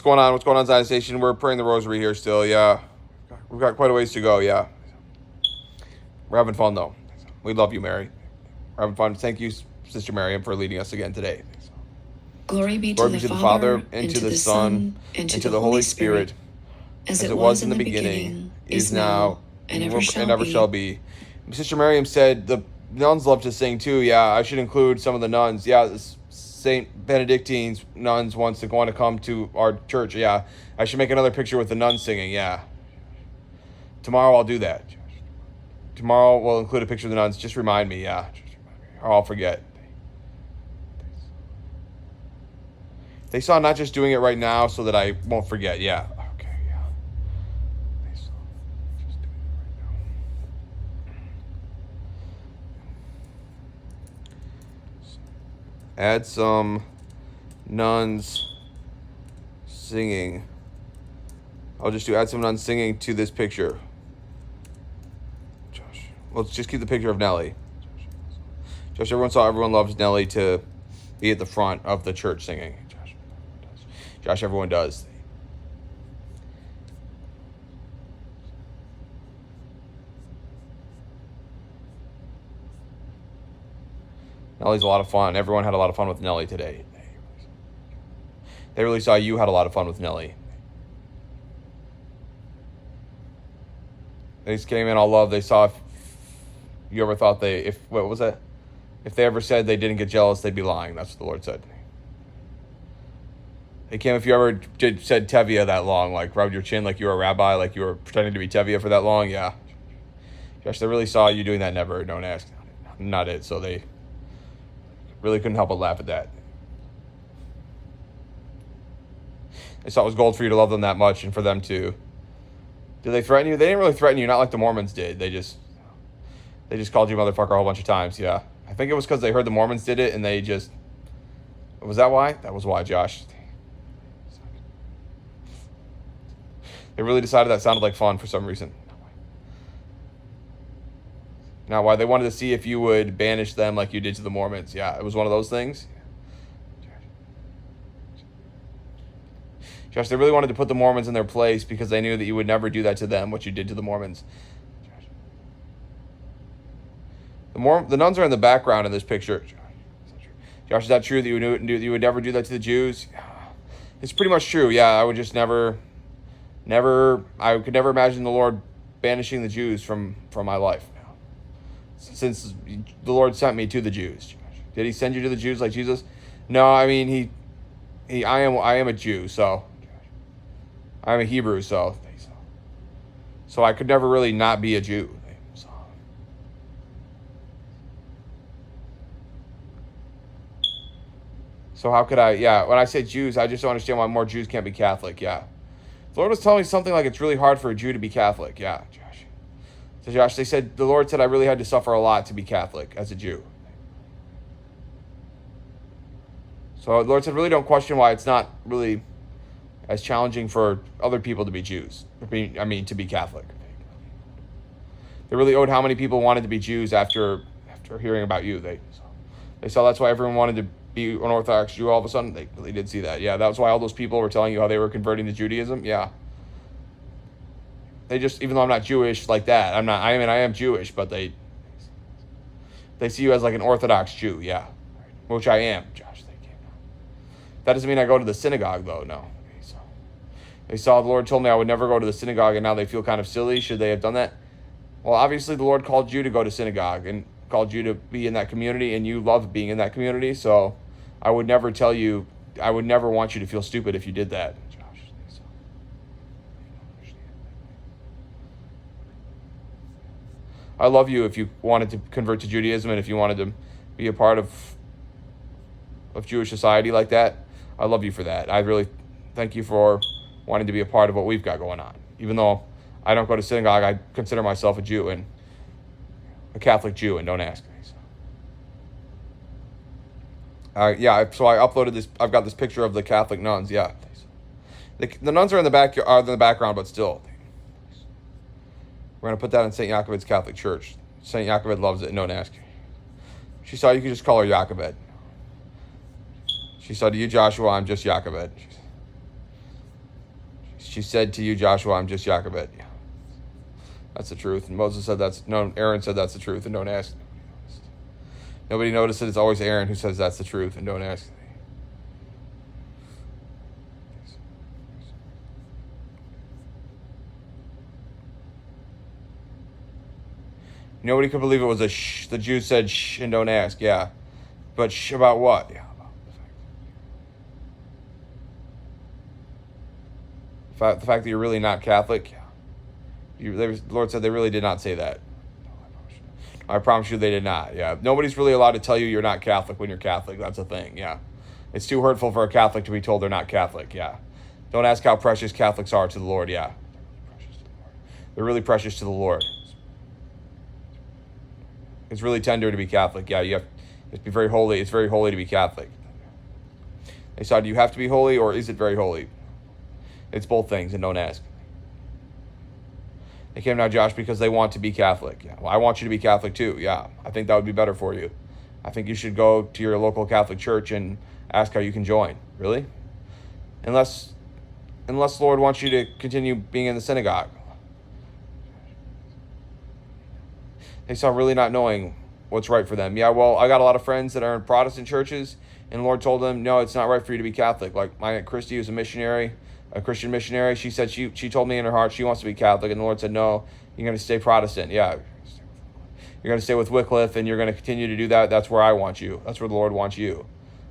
going on? What's going on, Zion Station? We're praying the Rosary here still. Yeah, we've got quite a ways to go. Yeah, we're having fun though. We love you, Mary. We're having fun. Thank you, Sister Miriam, for leading us again today. Glory be to the Father, and to the Son, and to the Holy Spirit, as it was in the beginning, is now, and ever shall be. Sister Miriam said the nuns love to sing too. Yeah, I should include some of the nuns. Yeah, Saint Benedictine's nuns want to come to our church. Yeah, I should make another picture with the nuns singing. Yeah, tomorrow I'll do that. Tomorrow we'll include a picture of the nuns. Just remind me. Yeah, or I'll forget. They saw not just doing it right now so that I won't forget. Yeah. Okay, yeah. They saw just doing it right now. Add some nuns singing. I'll just add some nuns singing to this picture. Josh. Let's just keep the picture of Nellie. Josh, everyone loves Nellie to be at the front of the church singing. Josh, everyone does. Nellie's a lot of fun. Everyone had a lot of fun with Nellie today. They really saw you had a lot of fun with Nellie. They just came in all love. They saw if you ever thought what was that? If they ever said they didn't get jealous, they'd be lying. That's what the Lord said. They came if you ever said Tevye that long, like rubbed your chin like you were a rabbi, like you were pretending to be Tevye for that long. Yeah. Josh, they really saw you doing that. Never. Don't ask. Not it. So they really couldn't help but laugh at that. They saw it was gold for you to love them that much and for them to. Did they threaten you? They didn't really threaten you, not like the Mormons did. They just called you motherfucker a whole bunch of times. Yeah. I think it was because they heard the Mormons did it and they just. Was that why? That was why, Josh. They really decided that sounded like fun for some reason. Now, why? They wanted to see if you would banish them like you did to the Mormons. Yeah, it was one of those things. Josh, they really wanted to put the Mormons in their place because they knew that you would never do that to them, what you did to the Mormons. The nuns are in the background in this picture. Josh, is that true that you would never do that to the Jews? It's pretty much true. Yeah, I would just never, I could never imagine the Lord banishing the Jews from my life. Since the Lord sent me to the Jews. Did he send you to the Jews like Jesus? No, I mean, I am a Jew, so I'm a Hebrew, so I could never really not be a Jew. So how could I, when I say Jews, I just don't understand why more Jews can't be Catholic, yeah. The Lord was telling me something like it's really hard for a Jew to be Catholic, yeah, Josh. So Josh, the Lord said I really had to suffer a lot to be Catholic as a Jew. So the Lord said, really don't question why it's not really as challenging for other people to be Jews. To be Catholic. They really owed how many people wanted to be Jews after hearing about you. They saw that's why everyone wanted to be an Orthodox Jew all of a sudden. They really did see that. Yeah, that was why all those people were telling you how they were converting to Judaism. Yeah. They just, even though I'm not Jewish like that, I am Jewish, but they see you as like an Orthodox Jew, yeah. Which I am, Josh. That doesn't mean I go to the synagogue, though, no. They saw the Lord told me I would never go to the synagogue, and now they feel kind of silly. Should they have done that? Well, obviously the Lord called you to go to synagogue and called you to be in that community, and you love being in that community, so I would never want you to feel stupid if you did that. I love you if you wanted to convert to Judaism and if you wanted to be a part of Jewish society like that. I love you for that. I really thank you for wanting to be a part of what we've got going on. Even though I don't go to synagogue, I consider myself a Jew and a Catholic Jew, and don't ask me. So I uploaded this. I've got this picture of the Catholic nuns. Yeah, the nuns are in the background, but still, we're gonna put that in St. Yaakoved's Catholic Church. St. Yaakov loves it, and don't ask. She saw you could just call her Yaakov. She said to you, Joshua, I'm just Yaakov. She said to you, Joshua, I'm just Jochebed. Yeah. That's the truth. And Moses said Aaron said that's the truth, and don't ask. Nobody noticed that it's always Aaron who says that's the truth, and don't ask. Nobody could believe it was a shh. The Jews said shh and don't ask. Yeah. But shh about what? Yeah. The fact that you're really not Catholic. The Lord said they really did not say that. I promise you they did not. Yeah. Nobody's really allowed to tell you you're not Catholic when you're Catholic. That's a thing. Yeah. It's too hurtful for a Catholic to be told they're not Catholic. Yeah. Don't ask how precious Catholics are to the Lord. Yeah. They're really precious to the Lord. It's really tender to be Catholic. Yeah, you have to be very holy. It's very holy to be Catholic. They said, do you have to be holy or is it very holy? It's both things, and don't ask. They came now, Josh, because they want to be Catholic. Yeah, well, I want you to be Catholic too. Yeah, I think that would be better for you. I think you should go to your local Catholic church and ask how you can join. Really? Unless Lord wants you to continue being in the synagogue. They saw really not knowing what's right for them. Yeah, well, I got a lot of friends that are in Protestant churches, and the Lord told them, no, it's not right for you to be Catholic. Like my Aunt Christy, who's a missionary, a Christian missionary, she said she told me in her heart she wants to be Catholic, and the Lord said, no, you're going to stay Protestant. Yeah, you're going to stay with Wycliffe, and you're going to continue to do that. That's where I want you. That's where the Lord wants you.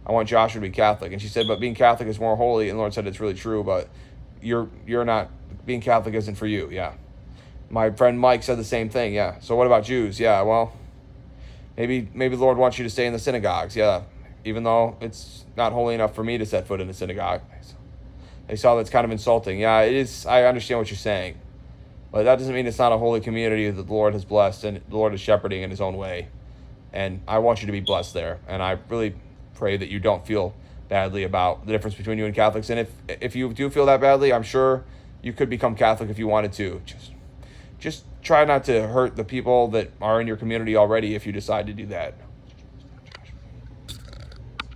I want Joshua to be Catholic. And she said, but being Catholic is more holy, and the Lord said it's really true, but you're not, being Catholic isn't for you. Yeah. My friend Mike said the same thing. Yeah. So what about Jews? Yeah. Well, maybe the Lord wants you to stay in the synagogues. Yeah. Even though it's not holy enough for me to set foot in a synagogue. They saw that's kind of insulting. Yeah, it is. I understand what you're saying, but that doesn't mean it's not a holy community that the Lord has blessed and the Lord is shepherding in his own way. And I want you to be blessed there. And I really pray that you don't feel badly about the difference between you and Catholics. And if you do feel that badly, I'm sure you could become Catholic if you wanted to. Just try not to hurt the people that are in your community already if you decide to do that.